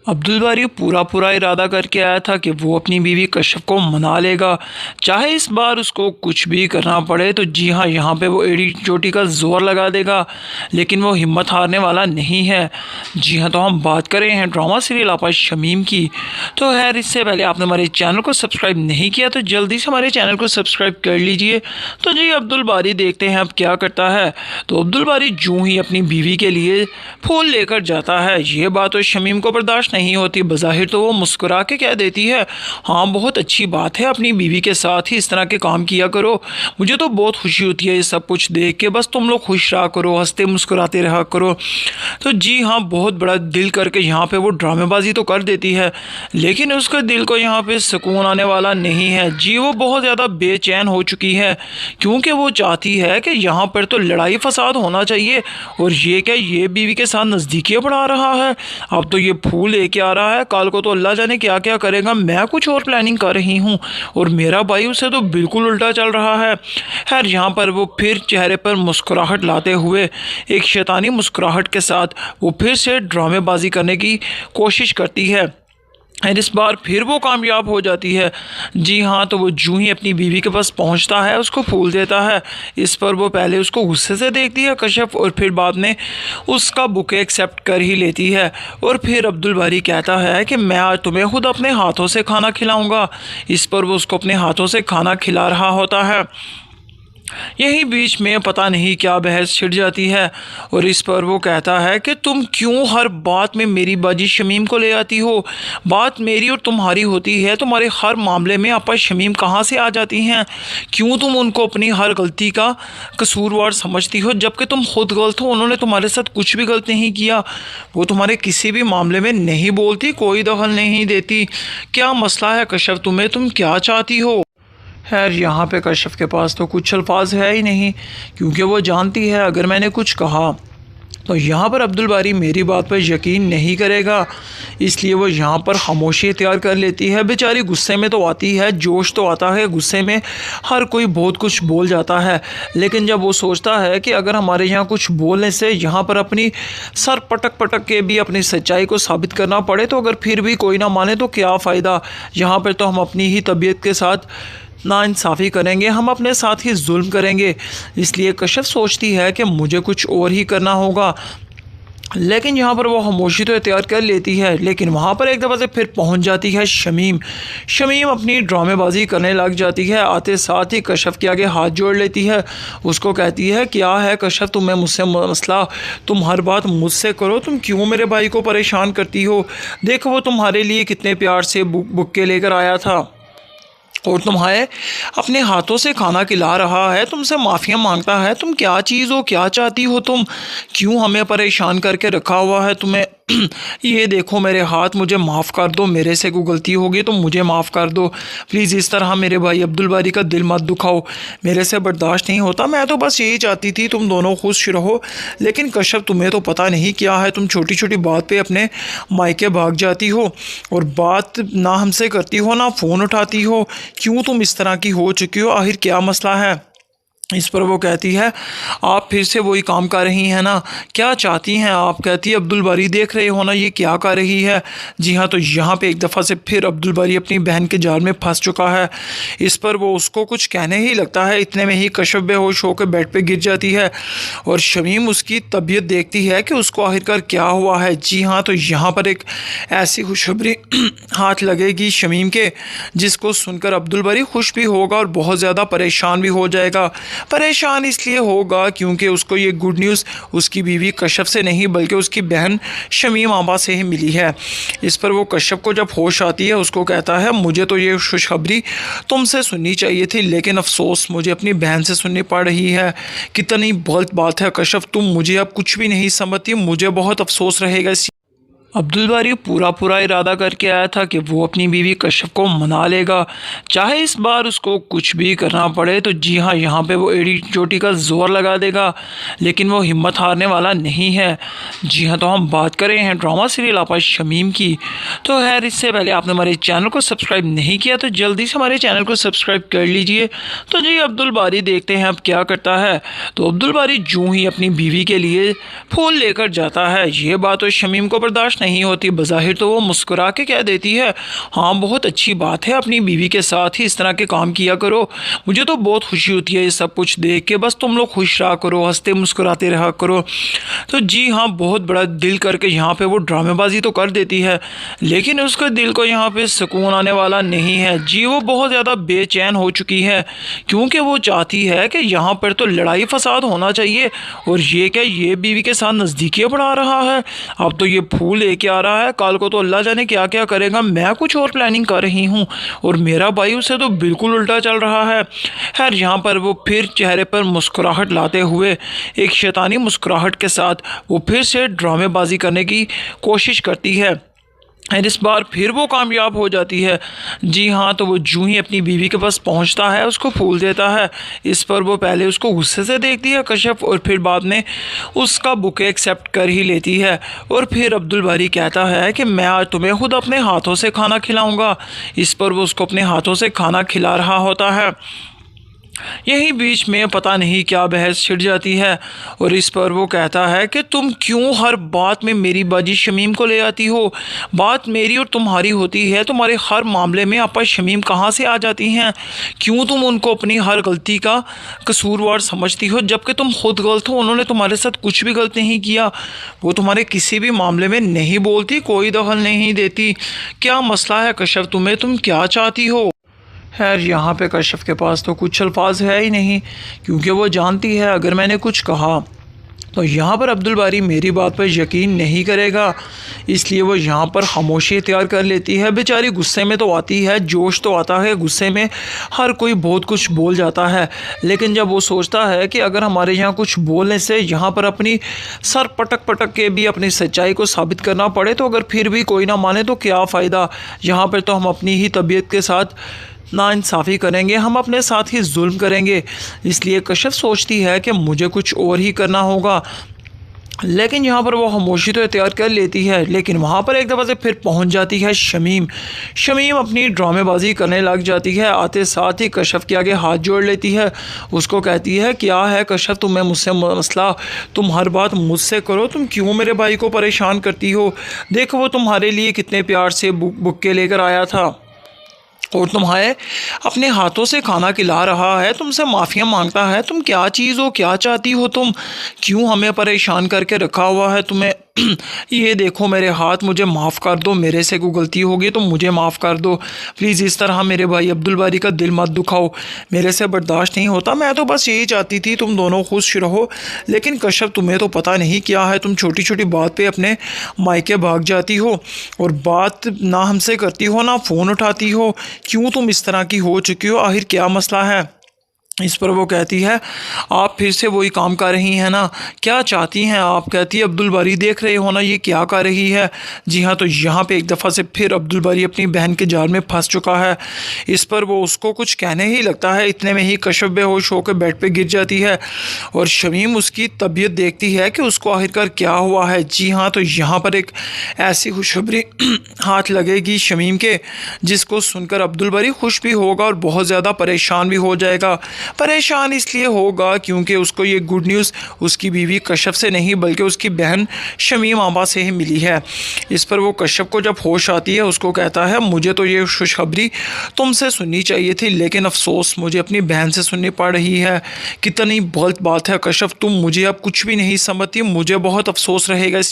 अब्दुल बारी पूरा इरादा करके आया था कि वो अपनी बीवी कश्यप को मना लेगा, चाहे इस बार उसको कुछ भी करना पड़े। तो जी हाँ, यहाँ पे वो एड़ी चोटी का जोर लगा देगा, लेकिन वो हिम्मत हारने वाला नहीं है। जी हाँ, तो हम बात कर रहे हैं ड्रामा सीरियल आपा शमीम की। तो खैर, इससे पहले आपने हमारे चैनल को सब्सक्राइब नहीं किया तो जल्दी से हमारे चैनल को सब्सक्राइब कर लीजिए। तो जी, अब्दुल बारी देखते हैं अब क्या करता है। तो अब्दुल बारी यूं ही अपनी बीवी के लिए फूल लेकर जाता है। ये बात तो शमीम को बर्दाश्त नहीं होती। बज़ाहिर तो वो मुस्कुरा के कह देती है, हाँ बहुत अच्छी बात है, अपनी बीवी के साथ ही इस तरह के काम किया करो। मुझे तो बहुत खुशी होती है ये सब कुछ देख के। बस तुम लोग खुश रहा करो, हंसते मुस्कुराते रहा करो। तो जी हाँ, बहुत बड़ा दिल करके यहाँ पे वो ड्रामेबाजी तो कर देती है, लेकिन उसके दिल को यहाँ पे सुकून आने वाला नहीं है। जी, वो बहुत ज़्यादा बेचैन हो चुकी है, क्योंकि वो चाहती है कि यहाँ पर तो लड़ाई फसाद होना चाहिए, और ये क्या, ये बीवी के साथ नज़दीकियाँ बढ़ा रहा है। अब तो ये फूल लेके आ रहा है, कल को तो अल्लाह जाने क्या क्या करेगा। मैं कुछ और प्लानिंग कर रही हूँ और मेरा भाई उसे तो बिल्कुल उल्टा चल रहा है। खैर, यहाँ पर वो फिर चेहरे पर मुस्कुराहट लाते हुए, एक शैतानी मुस्कुराहट के साथ वो फिर से ड्रामेबाजी करने की कोशिश करती है, और इस बार फिर वो कामयाब हो जाती है। जी हाँ, तो वो यूं ही अपनी बीवी के पास पहुंचता है, उसको फूल देता है। इस पर वो पहले उसको गुस्से से देखती है कश्यप, और फिर बाद में उसका बुके एक्सेप्ट कर ही लेती है। और फिर अब्दुल बारी कहता है कि मैं आज तुम्हें खुद अपने हाथों से खाना खिलाऊंगा। इस पर वो उसको अपने हाथों से खाना खिला रहा होता है। यही बीच में पता नहीं क्या बहस छिड़ जाती है, और इस पर वो कहता है कि तुम क्यों हर बात में मेरी बाजी शमीम को ले आती हो। बात मेरी और तुम्हारी होती है, तुम्हारे हर मामले में आपा शमीम कहाँ से आ जाती हैं। क्यों तुम उनको अपनी हर गलती का कसूरवार समझती हो, जबकि तुम खुद गलत हो। उन्होंने तुम्हारे साथ कुछ भी गलत नहीं किया, वो तुम्हारे किसी भी मामले में नहीं बोलती, कोई दखल नहीं देती। क्या मसला है कश्यप तुम्हें, तुम क्या चाहती हो। खैर, यहाँ पे कश्यप के पास तो कुछ अल्फाज है ही नहीं, क्योंकि वो जानती है अगर मैंने कुछ कहा तो यहाँ पर अब्दुल बारी मेरी बात पर यकीन नहीं करेगा। इसलिए वो यहाँ पर खामोशी इख्तियार कर लेती है। बेचारी गुस्से में तो आती है, जोश तो आता है, गुस्से में हर कोई बहुत कुछ बोल जाता है। लेकिन जब वो सोचता है कि अगर हमारे यहाँ कुछ बोलने से यहाँ पर अपनी सर पटक पटक के भी अपनी सच्चाई को साबित करना पड़े, तो अगर फिर भी कोई ना माने तो क्या फ़ायदा। यहाँ पर तो हम अपनी ही तबीयत के साथ नाइंसाफ़ी करेंगे, हम अपने साथ ही जुल्म करेंगे। इसलिए कश्यप सोचती है कि मुझे कुछ और ही करना होगा। लेकिन यहाँ पर वो खामोशी तो इख्तियार कर लेती है, लेकिन वहाँ पर एक दफ़ा से फिर पहुँच जाती है शमीम। शमीम अपनी ड्रामेबाजी करने लग जाती है, आते साथ ही कश्यप के आगे हाथ जोड़ लेती है। उसको कहती है, क्या है कश्यप तुम्हें मुझसे मसला, तुम हर बात मुझसे करो, तुम क्यों मेरे भाई को परेशान करती हो। देखो वो तुम्हारे लिए कितने प्यार से बुक्के लेकर आया था, और तुम्हारे अपने हाथों से खाना खिला रहा है, तुमसे माफ़िया मांगता है। तुम क्या चीज़ हो, क्या चाहती हो तुम, क्यों हमें परेशान करके रखा हुआ है तुम्हें। ये देखो मेरे हाथ, मुझे माफ़ कर दो, मेरे से कोई गलती होगी तो मुझे माफ़ कर दो प्लीज़। इस तरह मेरे भाई अब्दुल बारी का दिल मत दुखाओ, मेरे से बर्दाश्त नहीं होता। मैं तो बस यही चाहती थी तुम दोनों खुश रहो। लेकिन कश्यप तुम्हें तो पता नहीं क्या है, तुम छोटी छोटी बात पे अपने मायके भाग जाती हो, और बात ना हमसे करती हो, ना फ़ोन उठाती हो। क्यों तुम इस तरह की हो चुकी हो, आखिर क्या मसला है। इस पर वो कहती है, आप फिर से वही काम कर रही हैं ना, क्या चाहती हैं आप। कहती है, अब्दुल बारी देख रहे हो ना ये क्या कर रही है। जी हाँ, तो यहाँ पे एक दफ़ा से फिर अब्दुल बारी अपनी बहन के जाल में फंस चुका है। इस पर वो उसको कुछ कहने ही लगता है, इतने में ही कश्यप बेहोश होकर बेड पे गिर जाती है, और शमीम उसकी तबीयत देखती है कि उसको आखिरकार क्या हुआ है। जी हाँ, तो यहाँ पर एक ऐसी खुशखबरी हाथ लगेगी शमीम के, जिसको सुनकर अब्दुल बारी खुश भी होगा और बहुत ज़्यादा परेशान भी हो जाएगा। परेशान इसलिए होगा क्योंकि उसको ये गुड न्यूज़ उसकी बीवी कश्यप से नहीं बल्कि उसकी बहन शमीम आबा से ही मिली है। इस पर वो कश्यप को जब होश आती है, उसको कहता है, मुझे तो ये खुशखबरी तुमसे सुननी चाहिए थी, लेकिन अफसोस मुझे अपनी बहन से सुननी पड़ रही है। कितनी गलत बात है कश्यप, तुम मुझे अब कुछ भी नहीं समझती, मुझे बहुत अफसोस रहेगा। अब्दुल बारी पूरा इरादा करके आया था कि वो अपनी बीवी कश्यप को मना लेगा, चाहे इस बार उसको कुछ भी करना पड़े। तो जी हाँ, यहाँ पे वो एड़ी चोटी का जोर लगा देगा, लेकिन वो हिम्मत हारने वाला नहीं है। जी हाँ, तो हम बात कर रहे हैं ड्रामा सीरियल आपा शमीम की। तो खैर, इससे पहले आपने हमारे चैनल को सब्सक्राइब नहीं किया तो जल्दी से हमारे चैनल को सब्सक्राइब कर लीजिए। तो जी, अब्दुल बारी देखते हैं अब क्या करता है। तो अब्दुल बारी यूं ही अपनी बीवी के लिए फूल लेकर जाता है। ये बात तो शमीम को बर्दाश्त नहीं होती। बज़ाहिर तो वो मुस्कुरा के कह देती है, हाँ बहुत अच्छी बात है, अपनी बीवी के साथ ही इस तरह के काम किया करो, मुझे तो बहुत खुशी होती है ये सब कुछ देख के, बस तुम लोग खुश रहा करो, हंसते मुस्कुराते रहा करो। तो जी हाँ, बहुत बड़ा दिल करके यहाँ पे वो ड्रामेबाजी तो कर देती है, लेकिन उसके दिल को यहाँ पे सुकून आने वाला नहीं है। जी वो बहुत ज़्यादा बेचैन हो चुकी है, क्योंकि वो चाहती है कि यहाँ पर तो लड़ाई फसाद होना चाहिए, और ये क्या, ये बीवी के साथ नज़दीकियाँ बढ़ा रहा है। अब तो ये फूल लेके आ रहा है, कल को तो अल्लाह जाने क्या क्या करेगा। मैं कुछ और प्लानिंग कर रही हूँ और मेरा भाई उससे तो बिल्कुल उल्टा चल रहा है। खैर यहाँ पर वो फिर चेहरे पर मुस्कुराहट लाते हुए, एक शैतानी मुस्कुराहट के साथ वो फिर से ड्रामेबाजी करने की कोशिश करती है, और इस बार फिर वो कामयाब हो जाती है। जी हाँ, तो वो जूं ही अपनी बीवी के पास पहुंचता है, उसको फूल देता है। इस पर वो पहले उसको गुस्से से देखती है कश्यप, और फिर बाद में उसका बुके एक्सेप्ट कर ही लेती है। और फिर अब्दुल बारी कहता है कि मैं आज तुम्हें खुद अपने हाथों से खाना खिलाऊंगा। इस पर वो उसको अपने हाथों से खाना खिला रहा होता है। यही बीच में पता नहीं क्या बहस छिड़ जाती है, और इस पर वो कहता है कि तुम क्यों हर बात में मेरी बाजी शमीम को ले आती हो। बात मेरी और तुम्हारी होती है, तुम्हारे हर मामले में आपा शमीम कहाँ से आ जाती हैं। क्यों तुम उनको अपनी हर गलती का कसूरवार समझती हो, जबकि तुम खुद गलत हो। उन्होंने तुम्हारे साथ कुछ भी गलत नहीं किया, वो तुम्हारे किसी भी मामले में नहीं बोलती, कोई दखल नहीं देती। क्या मसला है कश्यप तुम्हें, तुम क्या चाहती हो। खैर यहाँ पे कश्यप के पास तो कुछ अल्फाज है ही नहीं, क्योंकि वो जानती है अगर मैंने कुछ कहा तो यहाँ पर अब्दुल बारी मेरी बात पर यकीन नहीं करेगा, इसलिए वो यहाँ पर खामोशी इख्तियार कर लेती है। बेचारी गुस्से में तो आती है, जोश तो आता है, गुस्से में हर कोई बहुत कुछ बोल जाता है, लेकिन जब वो सोचता है कि अगर हमारे यहाँ कुछ बोलने से यहाँ पर अपनी सर पटक पटक के भी अपनी सच्चाई को साबित करना पड़े, तो अगर फिर भी कोई ना माने तो क्या फ़ायदा। यहाँ पर तो हम अपनी ही तबीयत के साथ नाइंसाफ़ी करेंगे, हम अपने साथ ही जुल्म करेंगे। इसलिए कश्यप सोचती है कि मुझे कुछ और ही करना होगा, लेकिन यहाँ पर वो खामोशी तो इख्तियार कर लेती है। लेकिन वहाँ पर एक दफ़ा से फिर पहुँच जाती है शमीम। शमीम अपनी ड्रामेबाजी करने लग जाती है, आते साथ ही कश्यप के आगे हाथ जोड़ लेती है। उसको कहती है, क्या है कश्यप तुम्हें मुझसे मसला, तुम हर बात मुझसे करो, तुम क्यों मेरे भाई को परेशान करती हो। देखो वो तुम्हारे लिए कितने प्यार से बुक्के लेकर आया था, और तुम्हारे अपने हाथों से खाना खिला रहा है, तुमसे माफ़िया मांगता है। तुम क्या चीज़ हो, क्या चाहती हो तुम, क्यों हमें परेशान करके रखा हुआ है तुम्हें। ये देखो मेरे हाथ, मुझे माफ़ कर दो, मेरे से कोई गलती होगी तो मुझे माफ़ कर दो प्लीज़। इस तरह मेरे भाई अब्दुल बारी का दिल मत दुखाओ, मेरे से बर्दाश्त नहीं होता। मैं तो बस यही चाहती थी तुम दोनों खुश रहो, लेकिन कश्यप तुम्हें तो पता नहीं क्या है, तुम छोटी छोटी बात पे अपने मायके भाग जाती हो, और बात ना हमसे करती हो, ना फ़ोन उठाती हो। क्यों तुम इस तरह की हो चुकी हो, आखिर क्या मसला है। इस पर वो कहती है, आप फिर से वही काम कर रही हैं ना, क्या चाहती हैं आप। कहती है, अब्दुल बारी देख रहे हो ना ये क्या कर रही है। जी हाँ, तो यहाँ पे एक दफ़ा से फिर अब्दुल बारी अपनी बहन के जाल में फंस चुका है। इस पर वो उसको कुछ कहने ही लगता है, इतने में ही कश्यप बेहोश होकर बेड पे गिर जाती है, और शमीम उसकी तबीयत देखती है कि उसको आखिरकार क्या हुआ है। जी हाँ, तो यहाँ पर एक ऐसी खुशखबरी हाथ लगेगी शमीम के, जिसको सुनकर अब्दुल बारी खुश भी होगा और बहुत ज़्यादा परेशान भी हो जाएगा। परेशान इसलिए होगा क्योंकि उसको ये गुड न्यूज़ उसकी बीवी कश्यप से नहीं, बल्कि उसकी बहन शमीम आबा से ही मिली है। इस पर वो कश्यप को जब होश आती है, उसको कहता है, मुझे तो ये खुशखबरी तुमसे सुननी चाहिए थी, लेकिन अफसोस मुझे अपनी बहन से सुननी पड़ रही है। कितनी गलत बात है कश्यप, तुम मुझे अब कुछ भी नहीं समझती, मुझे बहुत अफसोस रहेगा इस